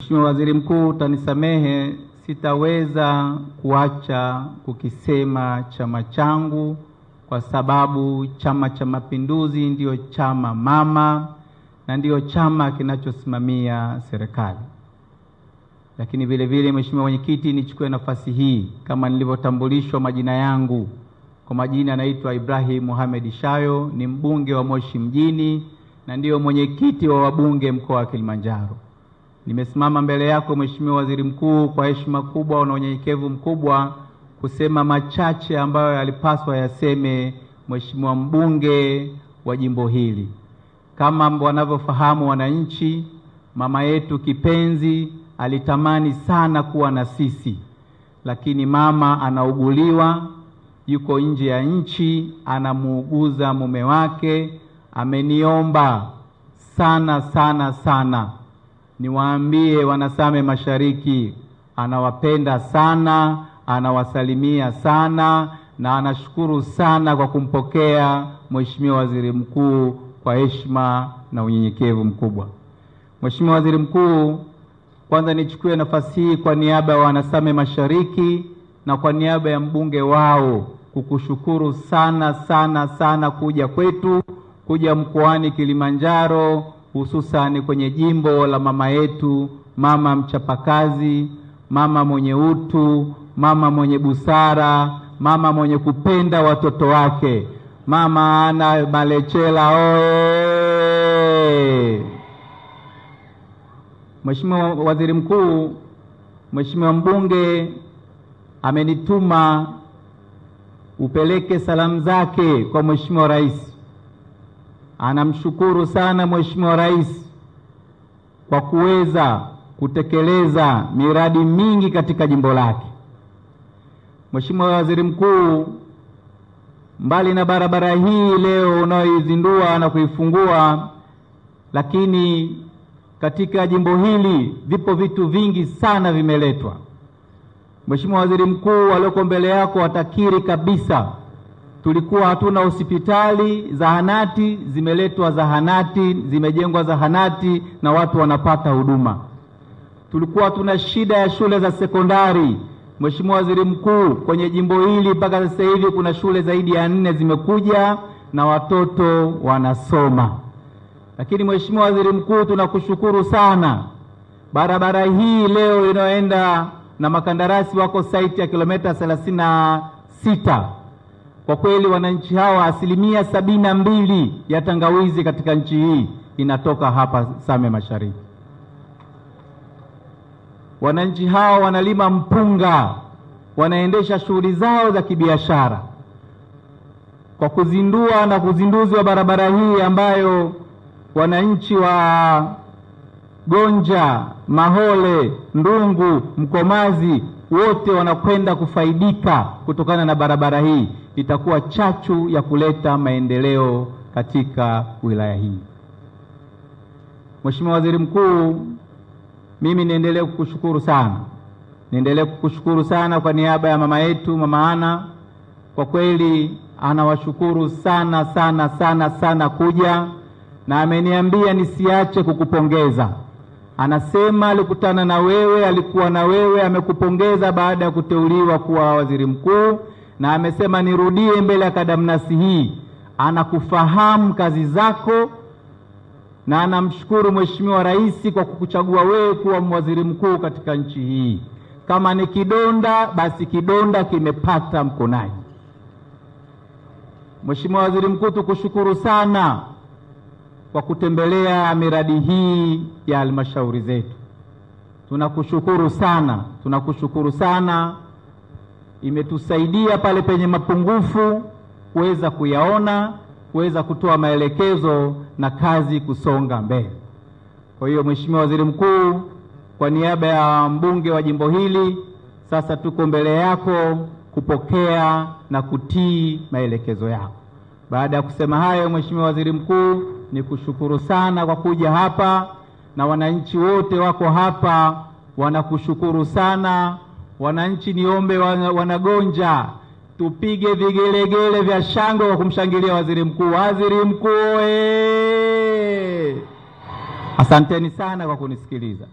Mheshimiwa Waziri Mkuu, utanisamehe, sitaweza kuacha kukisema chama changu kwa sababu Chama cha Mapinduzi ndio chama mama na ndio chama kinachosimamia serikali. Lakini vile vile Mheshimiwa Mwenyekiti, nichukue nafasi hii kama nilivyotambulishwa majina yangu. Kwa majina naitwa Ibrahim Mohamed Shayo, ni mbunge wa Moshi mjini na ndio mwenyekiti wa wabunge mkoa wa Kilimanjaro. Nimesimama mbele yako Mheshimiwa Waziri Mkuu kwa heshima kubwa na unyenyekevu mkubwa kusema machache ambayo yalipaswa yaseme Mheshimiwa mbunge wa jimbo hili. Kama wanavyofahamu wananchi, mama yetu kipenzi alitamani sana kuwa na sisi, lakini mama anauguliwa, yuko nje ya nchi, anamuuguza mume wake. Ameniomba sana sana sana niwaambie wanasame Mashariki anawapenda sana, anawasalimia sana na anashukuru sana kwa kumpokea Mheshimiwa Waziri Mkuu kwa heshima na unyenyekevu mkubwa. Mheshimiwa Waziri Mkuu, kwanza nichukue nafasi hii kwa niaba ya wanasame Mashariki na kwa niaba ya mbunge wao kukushukuru sana sana sana kuja kwetu, kuja mkoani Kilimanjaro, hususani kwenye jimbo la mama yetu, mama mchapakazi, mama mwenye utu, mama mwenye busara, mama mwenye kupenda watoto wake, Mama Ana Malechela oye! Mheshimiwa Waziri Mkuu, Mheshimiwa mbunge amenituma upeleke salamu zake kwa Mheshimiwa Rais. Anamshukuru sana Mheshimiwa Rais kwa kuweza kutekeleza miradi mingi katika jimbo lake. Mheshimiwa Waziri Mkuu, mbali na barabara hii leo unayoizindua na kuifungua, lakini katika jimbo hili vipo vitu vingi sana vimeletwa. Mheshimiwa Waziri Mkuu, walioko mbele yako watakiri kabisa, tulikuwa hatuna hospitali, zahanati, zimeletwa zahanati, zimejengwa zahanati na watu wanapata huduma. Tulikuwa hatuna shida ya shule za sekondari. Mheshimiwa Waziri Mkuu, kwenye jimbo hili mpaka sasa hivi kuna shule zaidi ya 4 zimekuja na watoto wanasoma. Lakini Mheshimiwa Waziri Mkuu, tunakushukuru sana. Barabara hii leo inayoenda na makandarasi wako site ya kilomita 36. Kwa kweli wananchi hawa 72% ya tangawizi katika nchi hii inatoka hapa Same Mashariki. Wananchi hawa wanalima mpunga, wanaendesha shughuli zao za kibiashara. Kwa kuzindua na kuzinduzi wa barabara hii ambayo wananchi wa Gonja, Mahole, Ndungu, Mkomazi wote wanakwenda kufaidika kutokana na barabara hii, itakuwa chachu ya kuleta maendeleo katika wilaya hii. Mheshimiwa Waziri Mkuu, mimi niendelee kukushukuru sana. Niendelee kukushukuru sana kwa niaba ya mama yetu, Mama Ana. Kwa kweli anawashukuru sana sana sana sana kuja, na ameniambia nisiache kukupongeza. Anasema alikutana na wewe, alikuwa na wewe, amekupongeza baada ya kuteuliwa kuwa waziri mkuu, na amesema nirudie mbele ya kadamnasi hii. Anakufahamu kazi zako na anamshukuru Mheshimiwa Rais kwa kukuchagua wewe kuwa waziri mkuu katika nchi hii. Kama ni kidonda, basi kidonda kimepata mkonaji. Mheshimiwa Waziri Mkuu, tukushukuru sana kwa kutembelea miradi hii ya halmashauri zetu. Tunakushukuru sana, tunakushukuru sana. Imetusaidia pale penye mapungufu kuweza kuyaona, kuweza kutoa maelekezo na kazi kusonga mbele. Kwa hiyo Mheshimiwa Waziri Mkuu, kwa niaba ya mbunge wa jimbo hili, sasa tuko mbele yako kupokea na kutii maelekezo yako. Baada ya kusema hayo, Mheshimiwa Waziri Mkuu, nikushukuru sana kwa kuja hapa, na wananchi wote wako hapa wanakushukuru sana. Wananchi, niombe Wanagonja tupige vigelegele vya shangwe kwa kumshangilia waziri mkuu. Waziri mkuu oye! Asanteni sana kwa kunisikiliza.